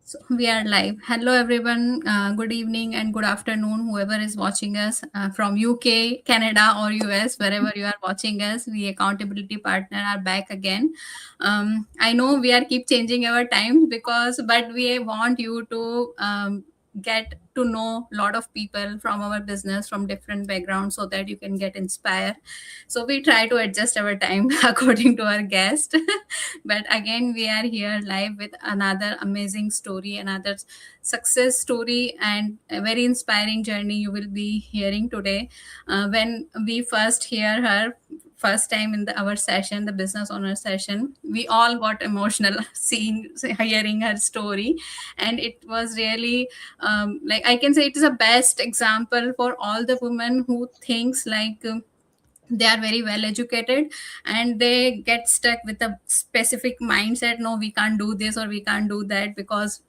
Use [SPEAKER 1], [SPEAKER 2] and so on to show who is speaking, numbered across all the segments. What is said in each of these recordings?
[SPEAKER 1] So we are live. Hello, everyone. Good evening and good afternoon, whoever is watching us from UK, Canada, or US, wherever you are watching us. We accountability partner are back again. I know we are keep changing our times but we want you to get to know a lot of people from our business from different backgrounds so that you can get inspired. So we try to adjust our time according to our guest. But again, we are here live with another amazing story, another success story, and a very inspiring journey you will be hearing today. When we first hear her first time in our session, the business owner session, we all got emotional seeing hearing her story. And it was really like I can say it is a best example for all the women who thinks like they are very well educated and they get stuck with a specific mindset. No, we can't do this or we can't do that because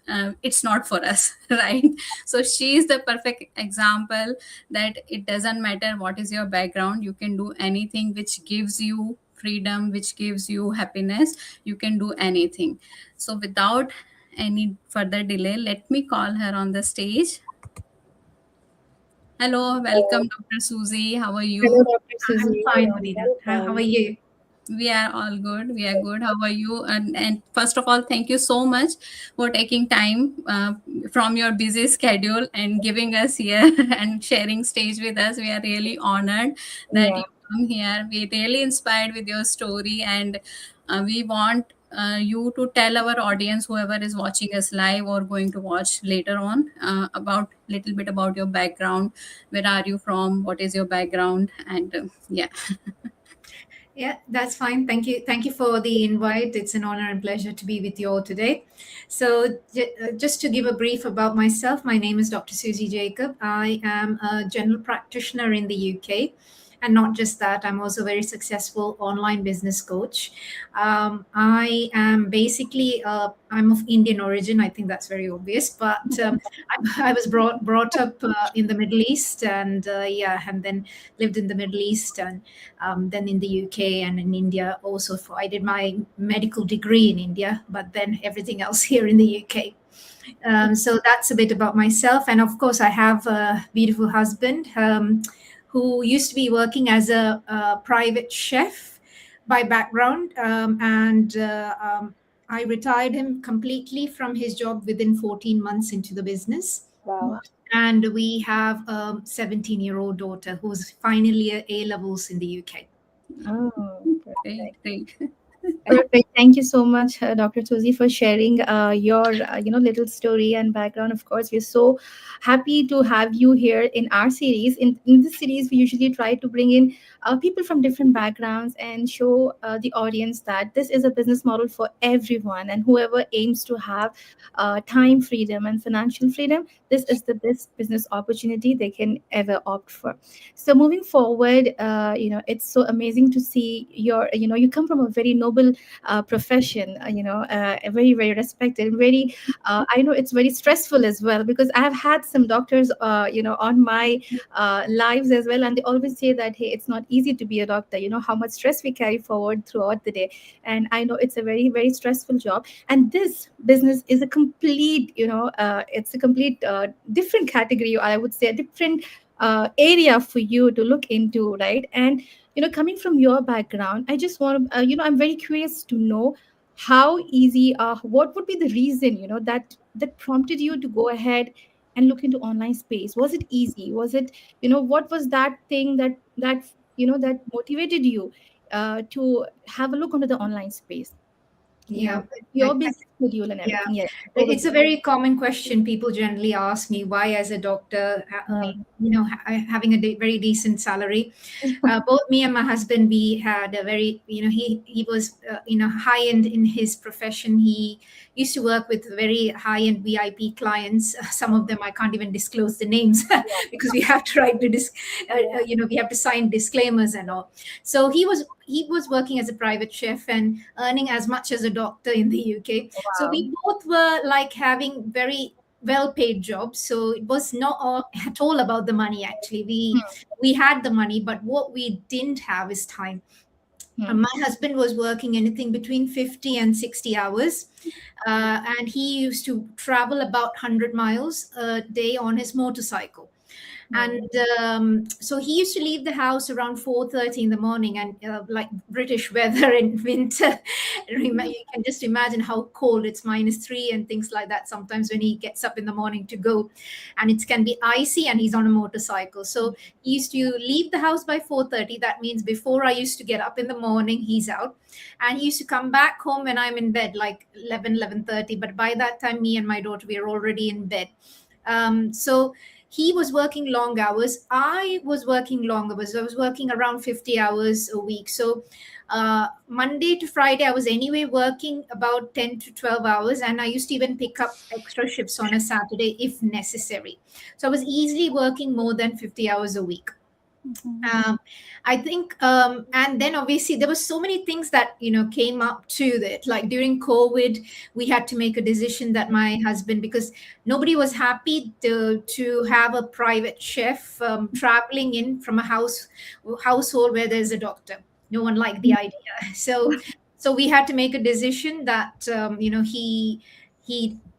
[SPEAKER 1] it's not for us. Right? So she is the perfect example that it doesn't matter what is your background, you can do anything which gives you freedom, which gives you happiness. You can do anything. So without any further delay, let me call her on the stage. Hello, welcome, Dr. Susie. How are
[SPEAKER 2] Hello,
[SPEAKER 1] you?
[SPEAKER 2] Dr.
[SPEAKER 3] I'm
[SPEAKER 2] Suzie.
[SPEAKER 3] fine, Udita. How are you?
[SPEAKER 1] We are all good. We are good. How are you? And first of all, thank you so much for taking time from your busy schedule and giving us here and sharing stage with us. We are really honored that
[SPEAKER 2] Yeah,
[SPEAKER 1] you come here. We really inspired with your story, and we want you to tell our audience, whoever is watching us live or going to watch later on, about little bit about your background. Where are you from? What is your background? And yeah.
[SPEAKER 3] Yeah, that's fine. Thank you. Thank you for the invite. It's an honor and pleasure to be with you all today. So, just to give a brief about myself, my name is Dr. Suzie Jacob. I am a general practitioner in the UK. And not just that, I'm also a very successful online business coach. I am basically, I'm of Indian origin. I think that's very obvious, but I was brought up in the Middle East, and yeah, and then lived in the Middle East, and then in the UK and in India also. I did my medical degree in India, but then everything else here in the UK. So that's a bit about myself. And of course, I have a beautiful husband who used to be working as a private chef by background. And I retired him completely from his job within 14 months into the business.
[SPEAKER 2] wow.
[SPEAKER 3] And we have a 17-year-old daughter who's final year A levels in the UK.
[SPEAKER 2] Oh,
[SPEAKER 1] Great,
[SPEAKER 2] perfect.
[SPEAKER 1] great.
[SPEAKER 2] Perfect. Thank you so much, Dr. Susie, for sharing your little story and background. Of course, we're so happy to have you here in our series. In this series, we usually try to bring in people from different backgrounds and show the audience that this is a business model for everyone, and whoever aims to have time freedom and financial freedom, this is the best business opportunity they can ever opt for. So moving forward, it's so amazing to see you come from a very noble profession, very, very respected and very, I know it's very stressful as well, because I have had some doctors, on my lives as well, and they always say that, hey, it's not easy to be a doctor, how much stress we carry forward throughout the day. And I know it's a very, very stressful job, and this business is a complete, it's a complete different category, I would say a different area for you to look into, right? And coming from your background, I just want to, I'm very curious to know how easy, what would be the reason, that prompted you to go ahead and look into online space? Was it easy? Was it, what was that thing that motivated you to have a look onto the online space?
[SPEAKER 3] Yeah.
[SPEAKER 2] Your
[SPEAKER 3] I,
[SPEAKER 2] busy schedule and
[SPEAKER 3] Yeah,
[SPEAKER 2] everything. Yes, go with
[SPEAKER 3] it's a
[SPEAKER 2] it.
[SPEAKER 3] very common question. People generally ask me why, as a doctor,
[SPEAKER 2] Uh,
[SPEAKER 3] having a very decent salary. Both me and my husband, we had a very, he was, high end in his profession. He used to work with very high end VIP clients. Some of them I can't even disclose the names because we have to write
[SPEAKER 2] yeah.
[SPEAKER 3] we have to sign disclaimers and all. So he was working as a private chef and earning as much as a doctor in the UK. So
[SPEAKER 2] Wow.
[SPEAKER 3] we both were like having very well paid jobs. So it was not at all about the money. Actually, we had the money, but what we didn't have is time. My husband was working anything between 50 and 60 hours. And he used to travel about 100 miles a day on his motorcycle. And so he used to leave the house around 4:30 in the morning, and like British weather in winter, you can just imagine how cold. It's -3 and things like that sometimes when he gets up in the morning to go, and it can be icy, and he's on a motorcycle. So he used to leave the house by 4:30. That means before I used to get up in the morning, he's out, and he used to come back home when I'm in bed, like 11:30. But by that time, me and my daughter, we are already in bed. So he was working long hours. I was working long hours. I was working around 50 hours a week. So Monday to Friday, I was anyway working about 10 to 12 hours. And I used to even pick up extra shifts on a Saturday if necessary. So I was easily working more than 50 hours a week. I think, and then obviously there were so many things that came up to it. Like during COVID, we had to make a decision that my husband, because nobody was happy to have a private chef traveling in from a household where there's a doctor. No one liked the idea. So we had to make a decision that he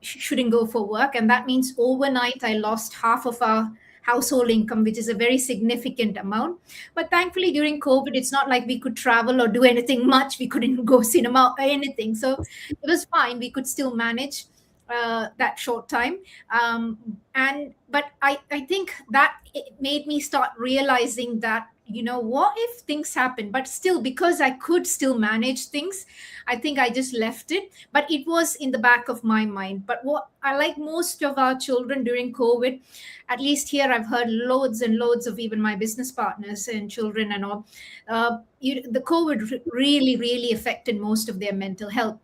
[SPEAKER 3] shouldn't go for work, and that means overnight I lost half of our household income, which is a very significant amount. But thankfully, during COVID, it's not like we could travel or do anything much. We couldn't go cinema or anything. So it was fine. We could still manage that short time. But I think that it made me start realizing that, what if things happen? But still, because I could still manage things, I think I just left it. But it was in the back of my mind. But what I like most of our children during COVID, at least here, I've heard loads and loads of even my business partners and children and all. The COVID really, really affected most of their mental health.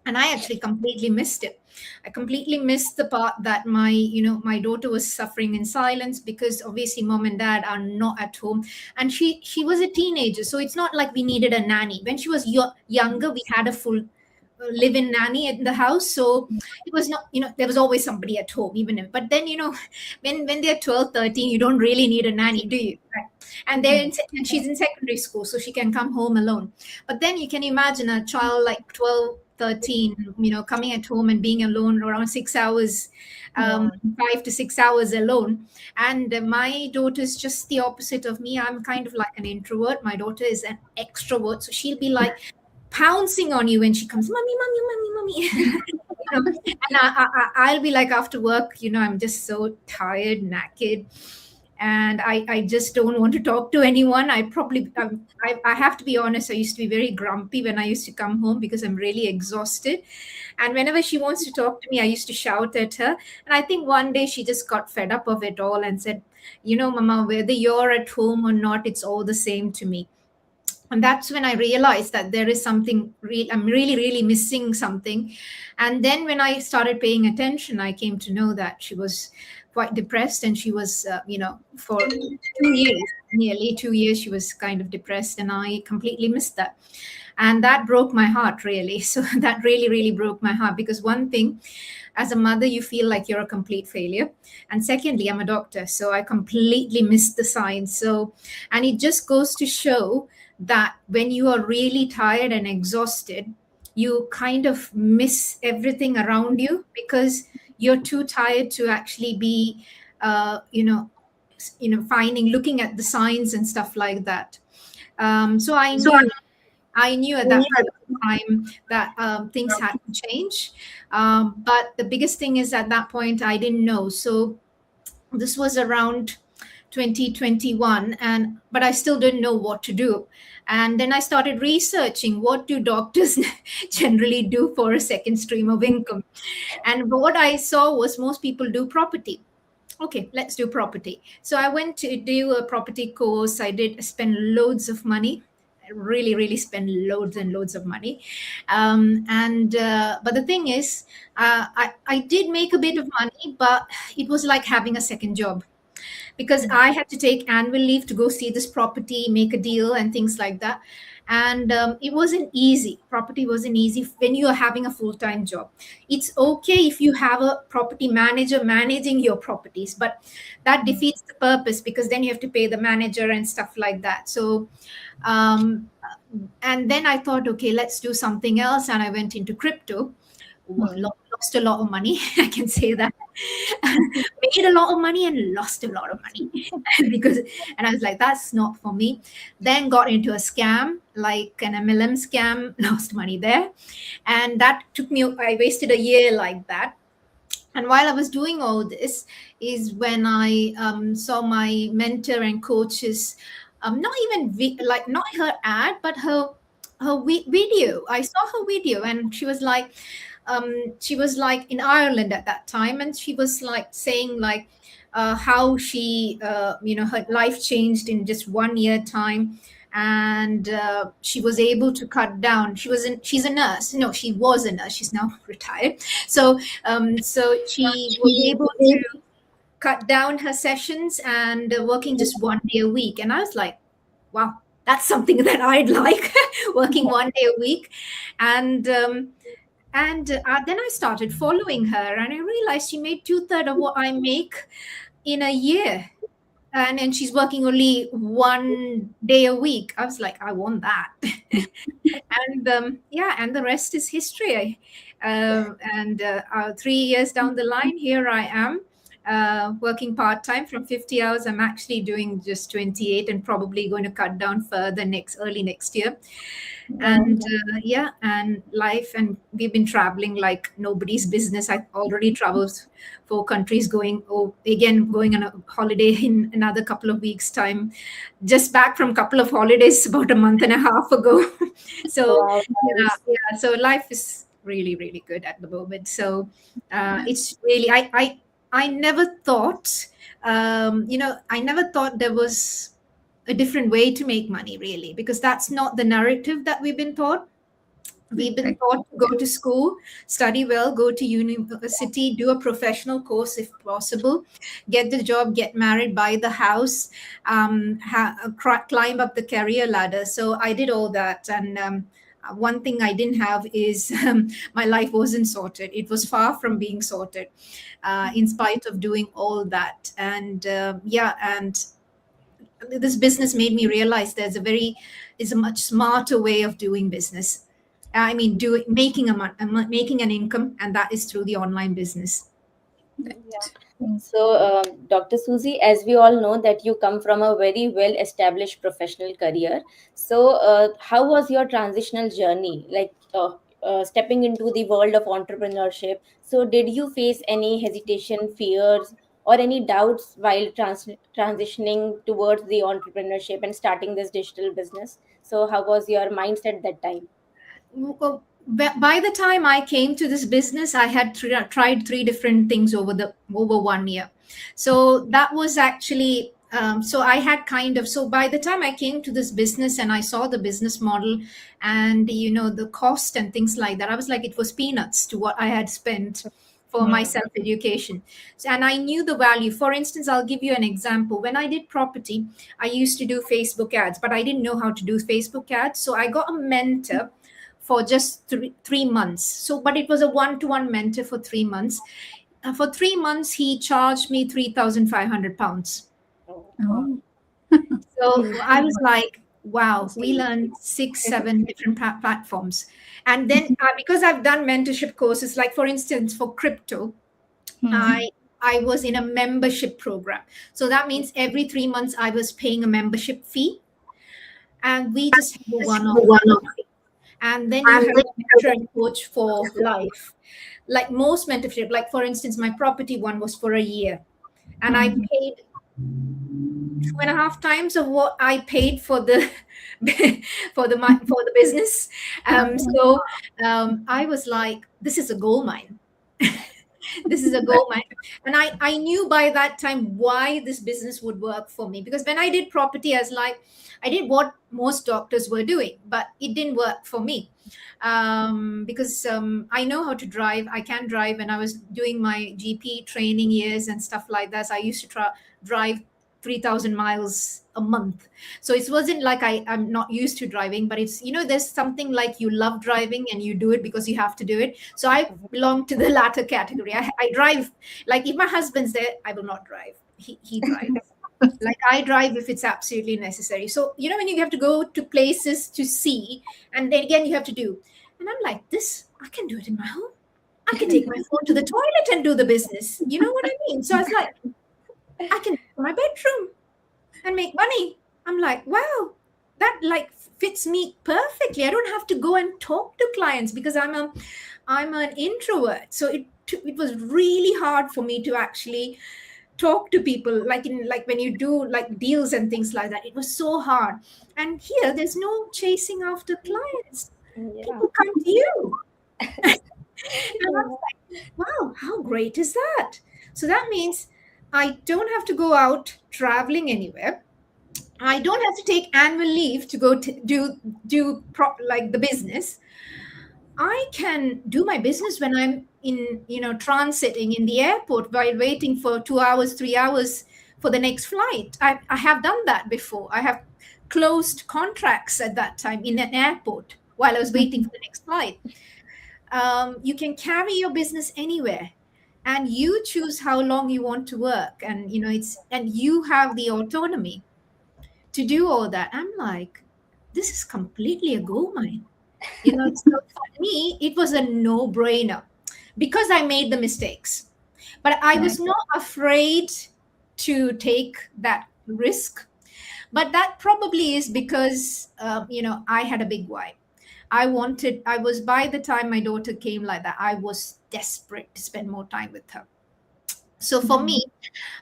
[SPEAKER 3] And I actually completely missed it. I completely missed the part that my daughter was suffering in silence, because obviously mom and dad are not at home, and she was a teenager. So it's not like we needed a nanny. When she was younger, we had a full live-in nanny in the house. So it was not, there was always somebody at home, but then, when they're 12, 13, you don't really need a nanny, do you? Right? And and she's in secondary school, so she can come home alone. But then you can imagine a child like 12, 13, coming at home and being alone around 6 hours, 5 to 6 hours alone. And my daughter's just the opposite of me. I'm kind of like an introvert. My daughter is an extrovert. So she'll be like pouncing on you when she comes, mommy, mommy, mommy, mommy. And I'll be like, after work, I'm just so tired, knackered, and I just don't want to talk to anyone. I have to be honest, I used to be very grumpy when I used to come home because I'm really exhausted. And whenever she wants to talk to me, I used to shout at her. And I think one day she just got fed up of it all and said, Mama, whether you're at home or not, it's all the same to me. And that's when I realized that there is something real. I'm really, really missing something. And then when I started paying attention, I came to know that she was quite depressed, and she was, for 2 years, nearly 2 years, she was kind of depressed, and I completely missed that. And that broke my heart, really. So that really, really broke my heart, because one thing, as a mother, you feel like you're a complete failure. And secondly, I'm a doctor, so I completely missed the signs. So, and it just goes to show that when you are really tired and exhausted, you kind of miss everything around you, because you're too tired to actually be, looking at the signs and stuff like that. So I knew at that point of time that things had to change. But the biggest thing is, at that point, I didn't know. So this was around 2021, but I still didn't know what to do. And then I started researching, what do doctors generally do for a second stream of income? And what I saw was most people do property. Okay, let's do property. So I went to do a property course. I did spend loads of money. I really, really spend loads and loads of money. But the thing is, I did make a bit of money, but it was like having a second job. because I had to take annual leave to go see this property, make a deal, and things like that. And it wasn't easy. Property wasn't easy when you are having a full time job. It's okay if you have a property manager managing your properties, but that defeats the purpose because then you have to pay the manager and stuff like that. So, um, and then I thought, okay, let's do something else. And I went into crypto. Lost a lot of money. I can say that. Made a lot of money and lost a lot of money because, and I was like, that's not for me. Then got into a scam, like an MLM scam, lost money there. And that took me, I wasted a year like that. And while I was doing all this is when I saw my mentor and coaches, not even like not her ad, but her video. I saw her video, and she was like in Ireland at that time, and she was like saying like how she her life changed in just 1 year time, and she was able to cut down. She's a nurse. No, she was a nurse. She's now retired. So she was able to cut down her sessions and working just 1 day a week. And I was like, wow, that's something that I'd like, working 1 day a week. And then I started following her, and I realized she made two-thirds of what I make in a year. And she's working only 1 day a week. I was like, I want that. And yeah, and the rest is history. 3 years down the line, here I am working part-time from 50 hours. I'm actually doing just 28 and probably going to cut down further early next year. And yeah, and life, and we've been traveling like nobody's business. I already traveled 4 countries, going on a holiday in another couple of weeks time, just back from a couple of holidays about a month and a half ago. So
[SPEAKER 4] Wow, nice.
[SPEAKER 3] so life is really, really good at the moment. So it's really, I never thought, I never thought there was a different way to make money, really, because that's not the narrative that we've been taught. We've been taught to go to school, study well, go to university, do a professional course if possible, get the job, get married, buy the house, climb up the career ladder. So I did all that. And one thing I didn't have is my life wasn't sorted. It was far from being sorted, in spite of doing all that. And and this business made me realize is a much smarter way of doing business. I mean, making an income, and that is through the online business.
[SPEAKER 4] Yeah. So, Dr. Susie, as we all know that you come from a very well-established professional career. So, how was your transitional journey, like stepping into the world of entrepreneurship? So, did you face any hesitation, fears, or any doubts while transitioning towards the entrepreneurship and starting this digital business? So, how was your mindset that time?
[SPEAKER 3] Well, by the time I came to this business, I had tried 3 different things over 1 year. So that was actually so I had so by the time I came to this business and I saw the business model and the cost and things like that, I was like, it was peanuts to what I had spent for my self education. And I knew the value. For instance, I'll give you an example. When I did property, I used to do Facebook ads, but I didn't know how to do Facebook ads. So I got a mentor for just 3 months. So, but it was a one-to-one mentor for 3 months. For 3 months, he charged me £3,500.
[SPEAKER 1] Oh.
[SPEAKER 3] So I was like, wow, we learned 6, 7 different platforms. And then because I've done mentorship courses, like for instance, for crypto, I was in a membership program. So that means every 3 months I was paying a membership fee. And we just have a one-off. And then you have a mentor and coach for life. Like most mentorship, like for instance, my property one was for a year. And I paid 2.5 times of what I paid for the for the business. I was like, this is a gold mine. This is a gold mine. And I knew by that time why this business would work for me. Because when I did property, I was like, I did what most doctors were doing, but it didn't work for me. Because I know how to drive. I can drive. When I was doing my GP training years and stuff like that, so I used to drive 3,000 miles a month. So it wasn't like I'm not used to driving, but it's, there's something like you love driving and you do it because you have to do it. So I belong to the latter category. I drive. Like if my husband's there, I will not drive. He drives. Like I drive if it's absolutely necessary. So, when you have to go to places to see, and then again you have to do. And I'm like, this, I can do it in my home. I can take my phone to the toilet and do the business. You know what I mean? So I was like, I can do my bedroom and make money. I'm like, wow, that like fits me perfectly. I don't have to go and talk to clients because I'm an introvert. So it was really hard for me to actually talk to people, like when you do like deals and things like that. It was so hard. And here there's no chasing after clients.
[SPEAKER 4] Yeah.
[SPEAKER 3] People come to you. And I was like, wow, how great is that? So that means I don't have to go out traveling anywhere. I don't have to take annual leave to go to like the business. I can do my business when I'm in, transiting in the airport while waiting for 2 hours, 3 hours for the next flight. I have done that before. I have closed contracts at that time in an airport while I was waiting for the next flight. You can carry your business anywhere, and you choose how long you want to work, and and you have the autonomy to do all that. I'm like, this is completely a gold mine. So for me, it was a no-brainer because I made the mistakes. But I was not afraid to take that risk. But that probably is because, I had a big why. I was, by the time my daughter came like that, I was desperate to spend more time with her. So for me,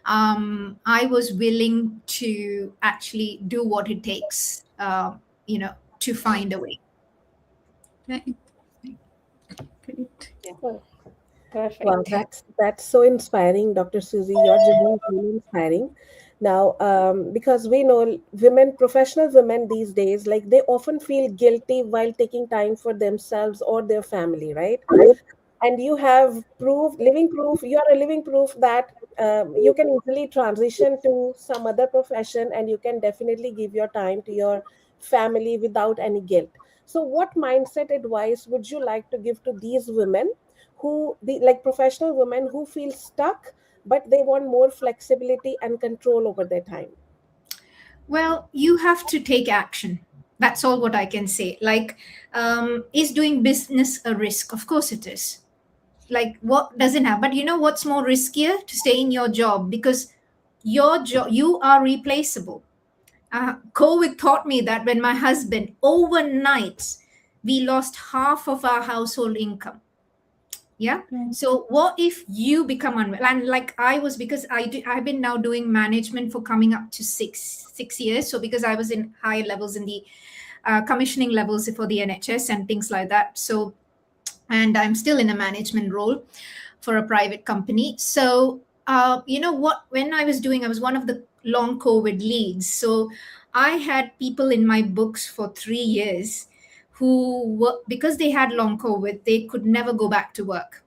[SPEAKER 3] I was willing to actually do what it takes, to find a way.
[SPEAKER 1] Right. Great.
[SPEAKER 4] Oh, perfect.
[SPEAKER 5] Wow, that's so inspiring, Dr. Susie. Your journey is really inspiring. Now, because we know women, professional women these days, like they often feel guilty while taking time for themselves or their family, right? And you have living proof. You are a living proof that you can easily transition to some other profession, and you can definitely give your time to your family without any guilt. So, what mindset advice would you like to give to these women like professional women who feel stuck, but they want more flexibility and control over their time?
[SPEAKER 3] Well, you have to take action. That's all what I can say. Like, is doing business a risk? Of course it is. Like, what doesn't have? But you know what's more riskier? To stay in your job, because your job, you are replaceable. COVID taught me that when my husband, overnight, we lost half of our household income. Yeah. So what if you become unwell? And like I was, because I've been now doing management for coming up to six years. So because I was in higher levels in the commissioning levels for the NHS and things like that. So, and I'm still in a management role for a private company. So, you know what, when I was one of the long COVID leads. So I had people in my books for 3 years who were, because they had long COVID, they could never go back to work.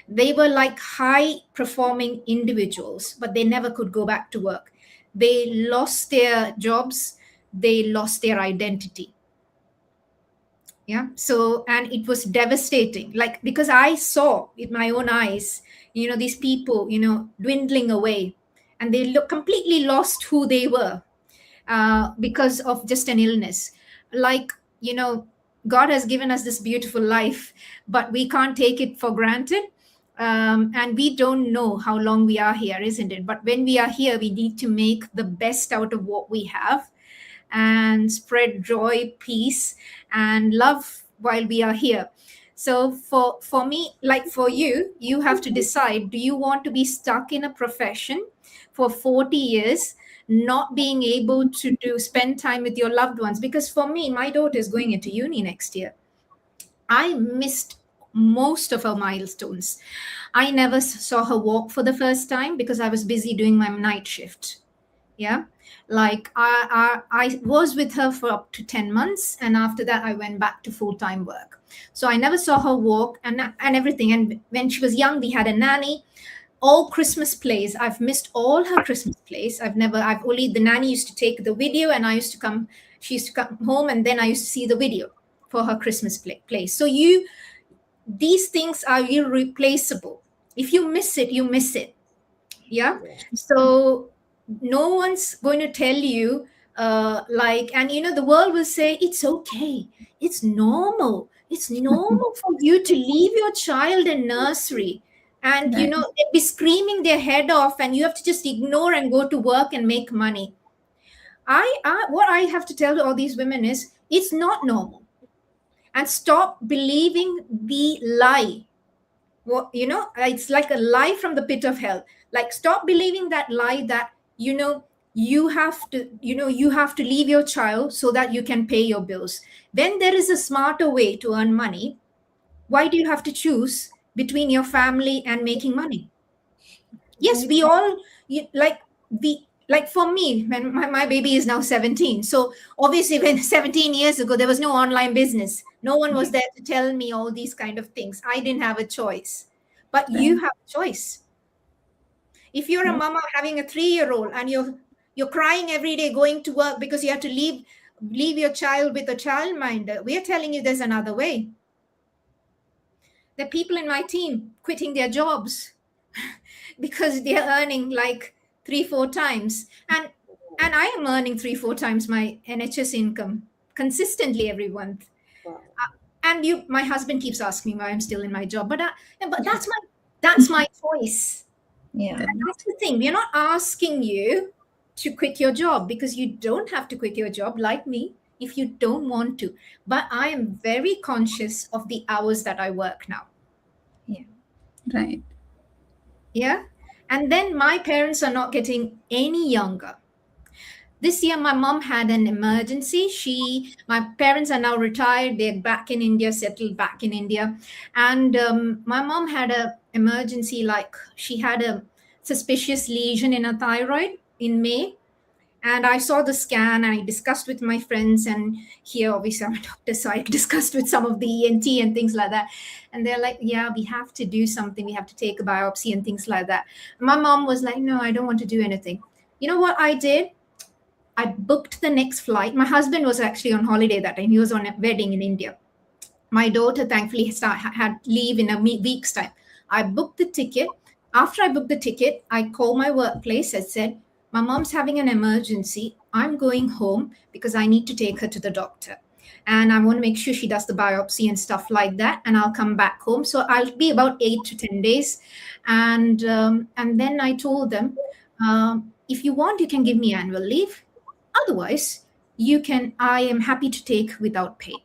[SPEAKER 3] They were like high performing individuals, but they never could go back to work. They lost their jobs, they lost their identity. Yeah. So, and it was devastating, like, because I saw with my own eyes, these people, dwindling away, and they completely lost who they were because of just an illness. Like, God has given us this beautiful life, but we can't take it for granted. And we don't know how long we are here, isn't it? But when we are here, we need to make the best out of what we have and spread joy, peace, and love while we are here. So for me, like for you, you have to decide, do you want to be stuck in a profession for 40 years, not being able to spend time with your loved ones? Because for me, my daughter is going into uni next year. I missed most of her milestones. I never saw her walk for the first time because I was busy doing my night shift. Yeah. Like I was with her for up to 10 months. And after that, I went back to full time work. So I never saw her walk and everything. And when she was young, we had a nanny. All Christmas plays, I've missed all her Christmas plays. I've only, the nanny used to take the video and I used to come, she used to come home and then I used to see the video for her Christmas plays. So these things are irreplaceable. If you miss it, you miss it. Yeah. So no one's going to tell you, and the world will say, it's okay. It's normal. It's normal for you to leave your child in nursery. And,
[SPEAKER 1] Right.
[SPEAKER 3] they'll be screaming their head off and you have to just ignore and go to work and make money. What I have to tell all these women is, it's not normal. And stop believing the lie. It's like a lie from the pit of hell. Like, stop believing that lie that you have to leave your child so that you can pay your bills. When there is a smarter way to earn money, why do you have to choose between your family and making money? Yes, we all for me, when my baby is now 17. So obviously when 17 years ago, there was no online business. No one was there to tell me all these kind of things. I didn't have a choice. But you have a choice. If you're a mama having a 3-year-old and you're crying every day going to work because you have to leave your child with a childminder, we are telling you there's another way. There are people in my team quitting their jobs because they're earning like 3-4 times. And I am earning 3-4 times my NHS income consistently every month.
[SPEAKER 5] Wow.
[SPEAKER 3] And my husband keeps asking me why I'm still in my job, but that's my choice.
[SPEAKER 2] Yeah.
[SPEAKER 3] And that's the thing. We're not asking you to quit your job, because you don't have to quit your job, like me, if you don't want to. But I am very conscious of the hours that I work now.
[SPEAKER 2] Yeah.
[SPEAKER 1] Right.
[SPEAKER 3] Yeah. And then my parents are not getting any younger. This year, my mom had an emergency. My parents are now retired. They're back in India, settled back in India. And my mom had an emergency, like she had a suspicious lesion in her thyroid in May. And I saw the scan and I discussed with my friends. And here, obviously, I'm a doctor, so I discussed with some of the ENT and things like that. And they're like, yeah, we have to do something. We have to take a biopsy and things like that. My mom was like, no, I don't want to do anything. You know what I did? I booked the next flight. My husband was actually on holiday that time. He was on a wedding in India. My daughter, thankfully, had leave in a week's time. I booked the ticket. After I booked the ticket, I called my workplace. I said, my mom's having an emergency. I'm going home because I need to take her to the doctor. And I want to make sure she does the biopsy and stuff like that. And I'll come back home. So I'll be about 8 to 10 days. And then I told them, if you want, you can give me annual leave. Otherwise, I am happy to take without pay.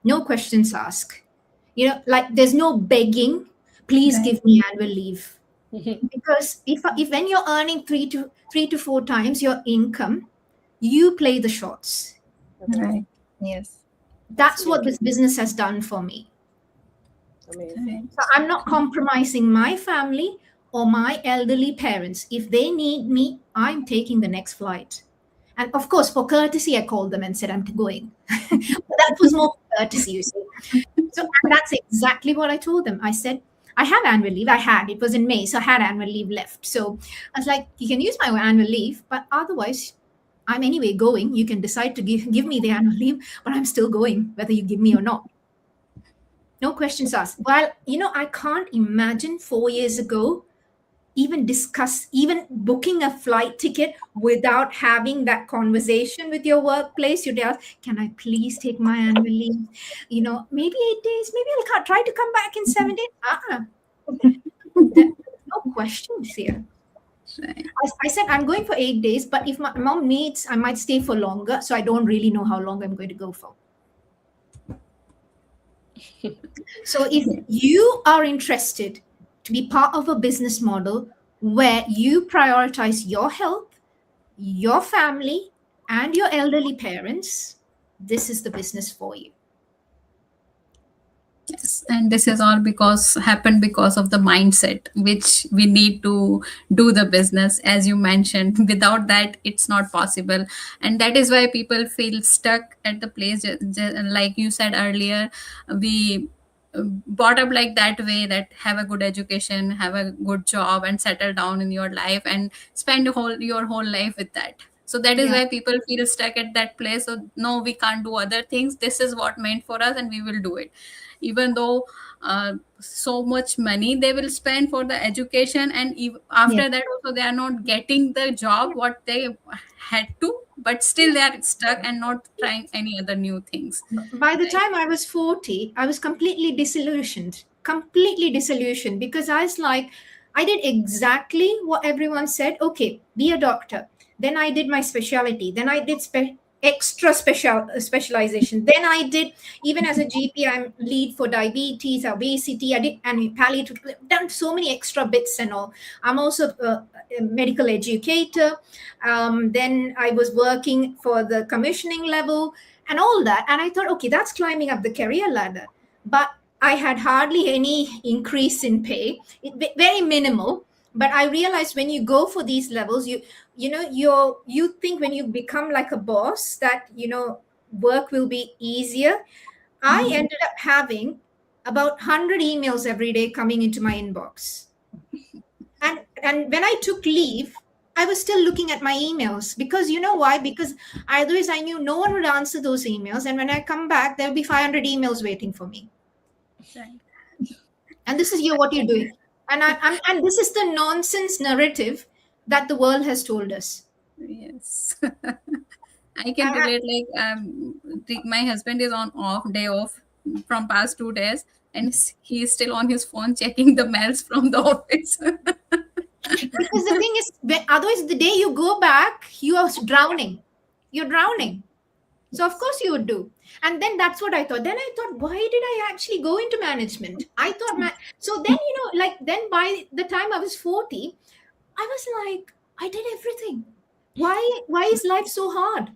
[SPEAKER 3] No questions asked. Like there's no begging, please give me annual leave. Because if when you're earning 3 to 4 times your income, you play the shots.
[SPEAKER 1] Right.
[SPEAKER 2] Yes.
[SPEAKER 3] That's what this business has done for me.
[SPEAKER 5] Amazing.
[SPEAKER 1] Right.
[SPEAKER 3] So I'm not compromising my family or my elderly parents. If they need me, I'm taking the next flight. And of course, for courtesy, I called them and said, I'm going. But that was more courtesy, you see. So that's exactly what I told them. I said, I have annual leave. It was in May, so I had annual leave left. So I was like, you can use my annual leave, but otherwise, I'm anyway going. You can decide to give me the annual leave, but I'm still going, whether you give me or not. No questions asked. Well, I can't imagine 4 years ago even booking a flight ticket without having that conversation with your workplace. You'd ask, can I please take my annual leave? Maybe 8 days, maybe I'll try to come back in 7 days. There's no questions here.
[SPEAKER 1] Right.
[SPEAKER 3] I said, I'm going for 8 days, but if my mom needs, I might stay for longer. So I don't really know how long I'm going to go for. So if you are interested to be part of a business model where you prioritize your health, your family, and your elderly parents, this is the business for you.
[SPEAKER 1] Yes, and this is all because happened because of the mindset which we need to do the business, as you mentioned. Without that, it's not possible, and that is why people feel stuck at the place. Like you said earlier, we brought up like that way, that have a good education, have a good job, and settle down in your life and spend your whole life with that. So that is
[SPEAKER 3] Yeah,
[SPEAKER 1] why people feel stuck at that place. So no, we can't do other things. This is what meant for us, and we will do it, even though so much money they will spend for the education, and
[SPEAKER 2] Yes.
[SPEAKER 1] after that also they are not getting the job what they had to, but still they are stuck and not trying any other new things,
[SPEAKER 3] by the
[SPEAKER 1] right?
[SPEAKER 3] time I was 40, I was completely disillusioned because I was like, I did exactly what everyone said. Okay, be a doctor. Then I did my specialty. Then I did extra specialization. Then I did, even as a GP, I'm lead for diabetes, obesity. I did and palliative. Done so many extra bits and all. I'm also a medical educator. Then I was working for the commissioning level and all that. And I thought, okay, that's climbing up the career ladder. But I had hardly any increase in pay, very minimal. But I realized when you go for these levels, you think when you become like a boss that work will be easier. I
[SPEAKER 2] Mhm.
[SPEAKER 3] ended up having about 100 emails every day coming into my inbox, and when I took leave, I was still looking at my emails, because you know why? Because otherwise I knew no one would answer those emails, and when I come back there'll be 500 emails waiting for me.
[SPEAKER 1] Right.
[SPEAKER 3] And this is what you're doing. And this is the nonsense narrative that the world has told us.
[SPEAKER 1] Yes. I can
[SPEAKER 3] I,
[SPEAKER 1] relate. Like, my husband is on day off from past 2 days, and he is still on his phone checking the mails from the office.
[SPEAKER 3] because the thing is, otherwise the day you go back you are drowning. You're drowning. So of
[SPEAKER 2] Yes.
[SPEAKER 3] course you would do. And then that's what I thought. Then I thought, why did I actually go into management? I thought, so then like then by the time I was 40, I was like, I did everything. Why is life so hard?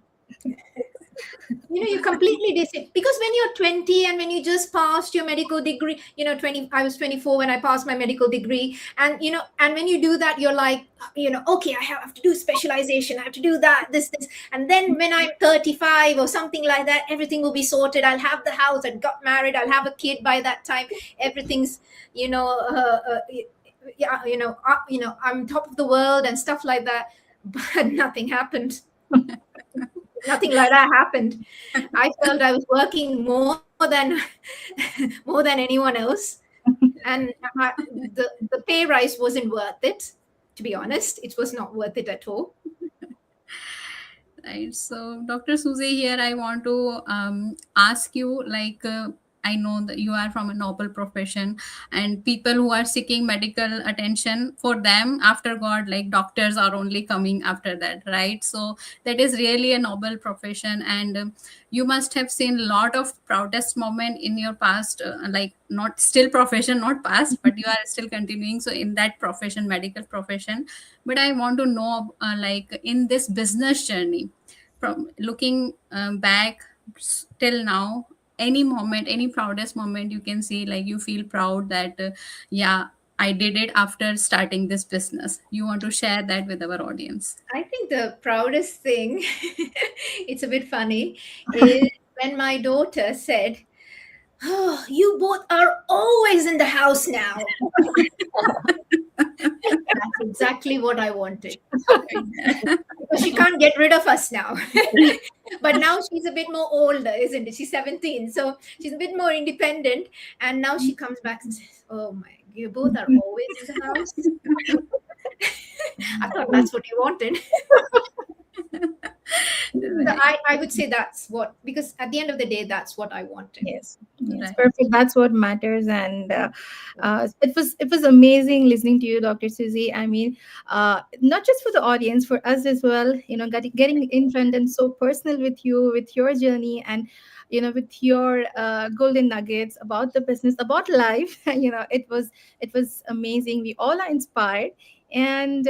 [SPEAKER 3] You completely because when you're 20 and when you just passed your medical degree, 20, I was 24 when I passed my medical degree, and and when you do that, you're like, okay, I have to do specialization, I have to do that, this, and then when I'm 35 or something like that, everything will be sorted. I'll have the house, I got married, I'll have a kid by that time. Everything's, yeah, I'm top of the world and stuff like that. But nothing happened. Nothing like that happened. I felt I was working more than more than anyone else, and the pay rise wasn't worth it. To be honest, it was not worth it at all.
[SPEAKER 1] Right. So, Dr. Susie, here I want to ask you, like, I know that you are from a noble profession, and people who are seeking medical attention, for them, after God, like doctors are only coming after that, right? So, that is really a noble profession, and you must have seen a lot of proudest moment in your past, like not still profession, not past, but you are still continuing. So, in that profession, medical profession, but I want to know, like, in this business journey, from looking back till now, any moment, any proudest moment you can see, like you feel proud that yeah, I did it after starting this business. You want to share that with our audience?
[SPEAKER 3] I think the proudest thing, it's a bit funny, is when my daughter said, "Oh, you both are always in the house now." That's exactly what I wanted, because she can't get rid of us now. But now she's a bit more older, isn't it? She's 17, so she's a bit more independent. And now she comes back and says, "Oh my, you both are always in the house." I thought that's what you wanted. So
[SPEAKER 1] Right.
[SPEAKER 3] I would say that's what, because at the end of the day, that's what I wanted.
[SPEAKER 2] Yes, yes,
[SPEAKER 1] Right.
[SPEAKER 2] perfect. That's what matters, and it was amazing listening to you, Dr. Susie. I mean, not just for the audience, for us as well. Getting in front and so personal with you, with your journey, and with your golden nuggets about the business, about life. It was amazing. We all are inspired, and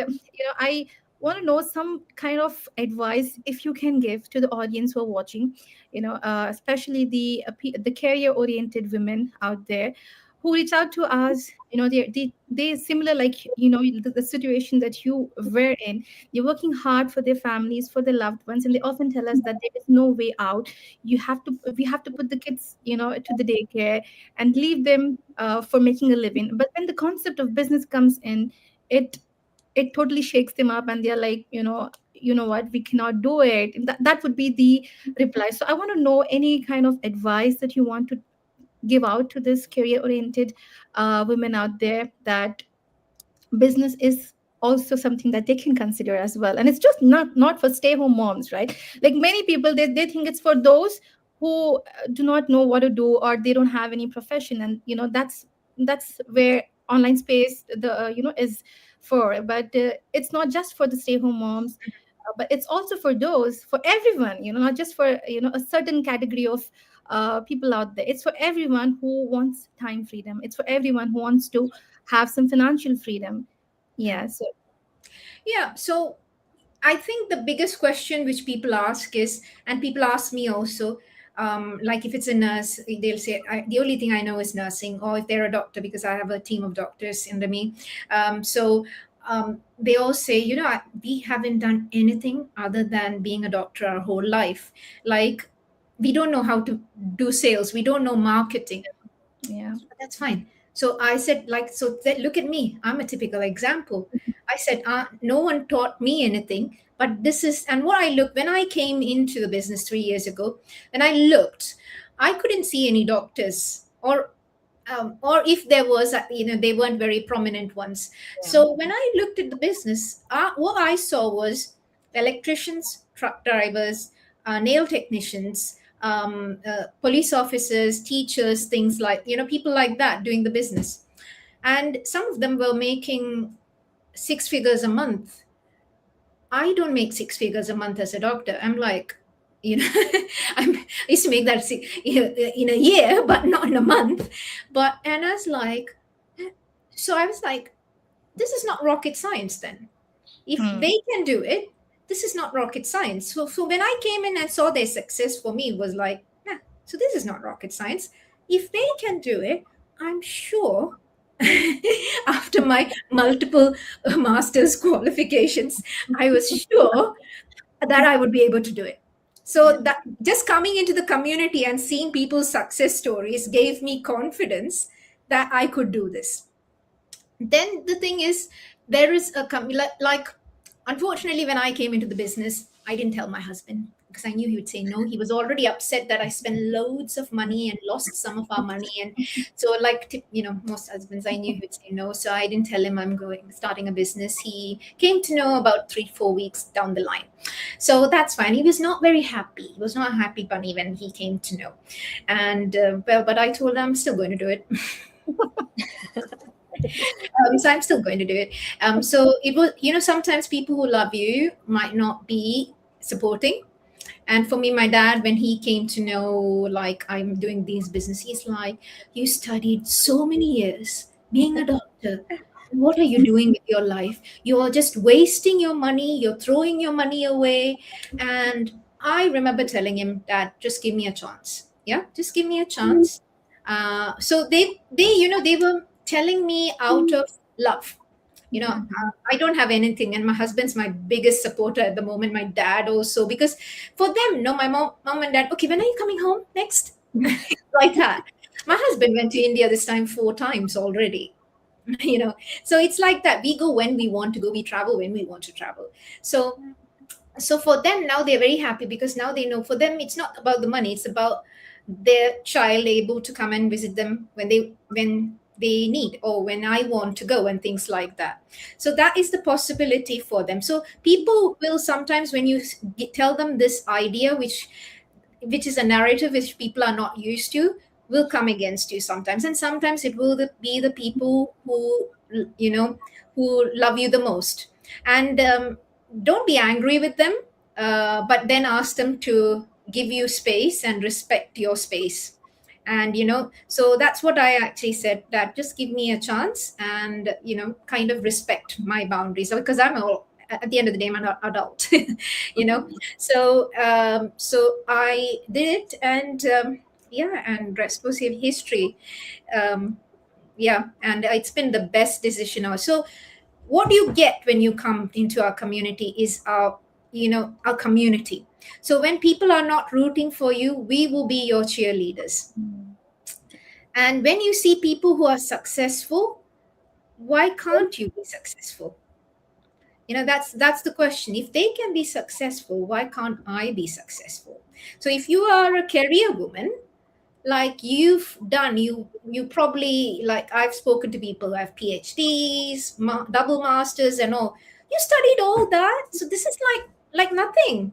[SPEAKER 2] want to know some kind of advice if you can give to the audience who are watching, especially the career oriented women out there who reach out to us. They similar, like, the situation that you were in. They're working hard for their families, for their loved ones, and they often tell us that there is no way out. We have to put the kids, to the daycare and leave them for making a living. But when the concept of business comes in, it it totally shakes them up, and they're like, what, we cannot do it. And that would be the reply. So I want to know any kind of advice that you want to give out to this career oriented women out there, that business is also something that they can consider as well, and it's just not for stay home moms, right? Like, many people, they think it's for those who do not know what to do, or they don't have any profession, and that's where online space, is for. But it's not just for the stay home moms, but it's also for those, for everyone, not just for a certain category of people out there. It's for everyone who wants time freedom. It's for everyone who wants to have some financial freedom. Yeah. So
[SPEAKER 3] Yeah. So I think the biggest question which people ask is, and people ask me also, like if it's a nurse, they'll say, the only thing I know is nursing, or if they're a doctor, because I have a team of doctors under me. They all say, we haven't done anything other than being a doctor our whole life. Like, we don't know how to do sales, we don't know marketing.
[SPEAKER 2] yeah.
[SPEAKER 3] But that's fine. So I said, like, so look at me. I'm a typical example. I said, no one taught me anything, but this is, and what I looked when I came into the business 3 years ago, when I looked, I couldn't see any doctors, or if there was, they weren't very prominent ones.
[SPEAKER 2] Yeah.
[SPEAKER 3] So when I looked at the business, what I saw was electricians, truck drivers, nail technicians, police officers, teachers, things like, people like that doing the business. And some of them were making six figures a month. I don't make six figures a month as a doctor. I'm like, you know, I used to make that in a year, but not in a month. And I was like, so I was like, this is not rocket science then. If
[SPEAKER 2] Hmm.
[SPEAKER 3] they can do it, this is not rocket science. So when I came in and saw their success, for me, it was like, yeah, so this is not rocket science. If they can do it, I'm sure after my multiple master's qualifications, I was sure that I would be able to do it. So that just coming into the community and seeing people's success stories gave me confidence that I could do this. Then the thing is, there is like, unfortunately, when I came into the business, I didn't tell my husband because I knew he would say no. He was already upset that I spent loads of money and lost some of our money. And so, like, most husbands, I knew he would say no. So I didn't tell him I'm starting a business. He came to know about 3-4 weeks down the line. So that's fine. He was not very happy. He was not a happy bunny when he came to know. And but I told him I'm still going to do it. So I'm still going to do it. So it was, sometimes people who love you might not be supporting. And for me, my dad, when he came to know, like, I'm doing these business, he's like, you studied so many years being a doctor. What are you doing with your life? You're just wasting your money. You're throwing your money away. And I remember telling him, Dad, just give me a chance. Yeah, just give me a chance. So they were telling me out of love. I don't have anything, and my husband's my biggest supporter at the moment. My dad also, because for them, no, my mom and dad. Okay, when are you coming home next? Like that. My husband went to India this time 4 times already. So it's like that. We go when we want to go. We travel when we want to travel. So for them now, they're very happy because now they know, for them it's not about the money, it's about their child able to come and visit them when they need, or when I want to go, and things like that. So that is the possibility for them. So people will sometimes, when you tell them this idea, which is a narrative which people are not used to, will come against you sometimes. And sometimes it will be the people who love you the most. And don't be angry with them, but then ask them to give you space and respect your space. And so that's what I actually said, that just give me a chance, and kind of respect my boundaries, because I'm at the end of the day, I'm an adult, you know. So I did it, and yeah, and rest was history. Um, yeah, and it's been the best decision ever. So what you get when you come into our community is our, you know, our community. So when people are not rooting for you, we will be your cheerleaders. And when you see people who are successful, why can't you be successful? You know, that's the question. If they can be successful, why can't I be successful? So if you are a career woman, like you've done, you probably, like, I've spoken to people who have PhDs, double masters and all. You studied all that, so this is like nothing.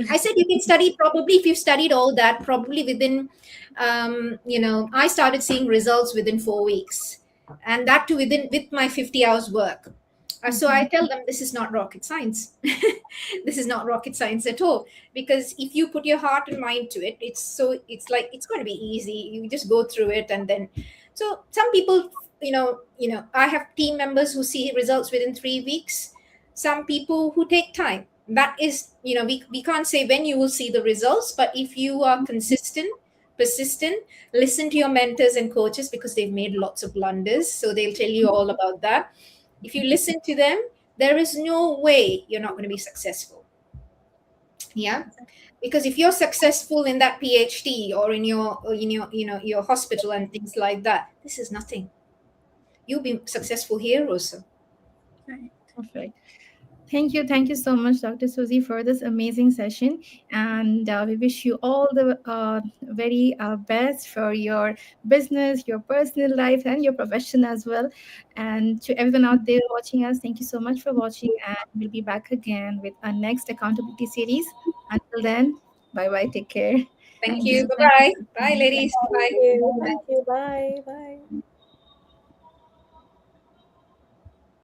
[SPEAKER 3] I said you can study, probably if you've studied all that, probably within, you know, I started seeing results within 4 weeks, and that too within with my 50 hours work. So I tell them this is not rocket science. This is not rocket science at all. Because if you put your heart and mind to it, it's like it's going to be easy. You just go through it, and then, so some people, I have team members who see results within 3 weeks. Some people who take time. That is, we can't say when you will see the results, but if you are consistent, persistent, listen to your mentors and coaches, because they've made lots of blunders, so they'll tell you all about that. If you listen to them, there is no way you're not going to be successful. Yeah, because if you're successful in that PhD or in your hospital and things like that, this is nothing. You'll be successful here also.
[SPEAKER 2] Perfect. Thank you so much, Dr. Susie, for this amazing session. And we wish you all the very best for your business, your personal life, and your profession as well. And to everyone out there watching us, thank you so much for watching. And we'll be back again with our next accountability series. Until then, bye bye. Take care.
[SPEAKER 3] Thank
[SPEAKER 1] Thank
[SPEAKER 3] you.
[SPEAKER 1] you.
[SPEAKER 3] Bye
[SPEAKER 1] Thank
[SPEAKER 3] bye.
[SPEAKER 1] you.
[SPEAKER 3] Bye, ladies.
[SPEAKER 5] Thank
[SPEAKER 3] Bye.
[SPEAKER 5] you. Thank you. Bye. Bye.